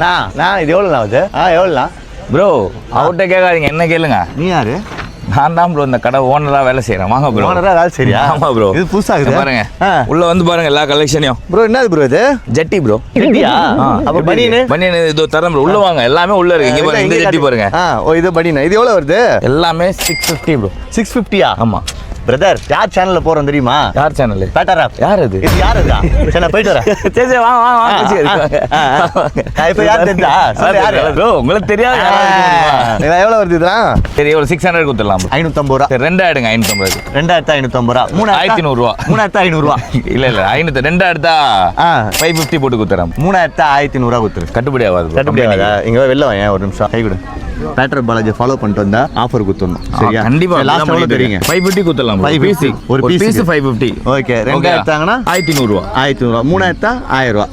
நான் இது எவ்வளோ ஆகுது? எவ்வளோண்ணா ப்ரோ? அவர்கிட்ட கேட்காதீங்க, என்ன கேளுங்க. நீ யாரு? நான் தான் ப்ரோ இந்த கடை ஓனராக வேலை செய்கிறேன். வாங்க ப்ரோ. ஓனராக வேலை சரியா? ஆமாம் ப்ரோ. இது புதுசாக பாருங்க, உள்ள வந்து பாருங்க எல்லா கலெக்ஷனையும். ப்ரோ என்னது ப்ரோ இது? ஜட்டி ப்ரோ. ஜட்டியா? அப்போ பனியனு? பனியன் இதோ தரேன் ப்ரோ. உள்ள வாங்க, எல்லாமே உள்ள இருக்கு. இங்கே பாருங்க, இந்த ஜட்டி பாருங்க. இது பனியன். இது எவ்வளோ வருது? எல்லாமே 650 ப்ரோ. 650யா? ஆமாம் பிரதர். யார் சேனல்ல போறோம் தெரியுமா? யார் சேனல்? பேட்டரா. யார் அது? இது யார் அது? சரி நான் போயிட்டு வரேன். சரி சரி வாங்க வாங்க வாங்க. இப்போ யார் தெரிஞ்சா? யார் ப்ரோ? உங்களுக்கு தெரியாது. எவ்வளோ வருது இதெல்லாம்? சரி ஒரு 600 கொடுத்துடலாம். 550 ரூபா. சரி ரெண்டா எடுங்க. 550. 2550 ரூபா. 3500 ரூபா. 3500 ரூபா. இல்ல இல்ல 500 ரெண்டா எடுத்தா 550 போட்டு கொடுத்துறேன். 3500 ரூபா கொடுத்துரு. கட்டுப்படி ஆகாது. கட்டுப்படி ஆகாதா? இங்க வெளில வாங்க ஒரு நிமிஷம். கை கொடு. பேட்டர் பாலாஜி ஃபாலோ பண்ணிட்டு வந்தா ஆஃபர் கொடுத்துடணும். சரியா? கண்டிப்பா. லாஸ்ட் எவ்வளோ தெரியுங்க? 550 கொடுத்துடலாம். 550. ஒரு பீஸ் 550. ஓகே. ரெண்டு எடுத்தாங்கன்னா 1500 ரூபா. 1500 ரூபா. 3 எடுத்தா 1000 ரூபா.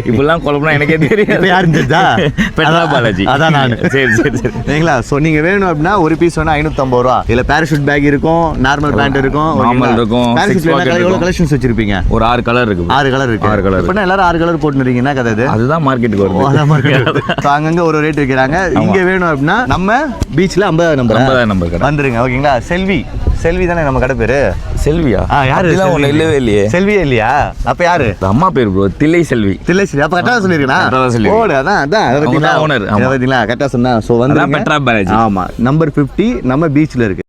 இப்பெல்லாம் குழப்பம்னா எனக்கே தெரியாது. யாரும் தெரிஞ்சா? பெட்ரா பாலாஜி. அதான் நான். சரி சரி சரி. சரிங்களா? ஸோ நீங்கள் வேணும் அப்படின்னா ஒரு பீஸ் வேணா 550 ரூபா. இதில் பேராஷூட் பேக் இருக்கும், நார்மல் பேண்ட் இருக்கும், நார்மல் இருக்கும். எவ்வளோ கலெக்ஷன்ஸ் வச்சிருப்பீங்க? ஒரு 6 கலர் இருக்கு. 6 கலர் இருக்கு. 6 கலர். இப்போ எல்லாரும் 6 கலர் போட்டுறீங்க. என்ன கதை இது? அதுதான் மார்க்கெட்டுக்கு வருது. அதான் மார்க்கெட். ஸோ அங்கங்கே ஒரு ரேட் வைக்கிறாங்க. இங்கே வேணும் அப்படின்னா நம்ம பீச்சில் 50 நம்பர் கடை வந்துருங்க. ஓகேங்களா? செல்வி தானே நம்ம கடை பேரு? செல்வியா? யாரு? ஒண்ணு இல்லவே இல்லையே. செல்வியே இல்லையா? அப்ப யாரு? அம்மா பேர் ப்ரோ. தில்லை செல்வி. தில்லை செல்வி. அப்ப கரெக்டா சொல்லிருக்கேனா? ஓடு அதான் பாத்தீங்களா? ஓனர். பாத்தீங்களா? கரெக்டா சொன்னா. சோ வந்து பெட்ரா பாலாஜி. ஆமா. நம்பர் 50 நம்ம பீச்ல இருக்கு.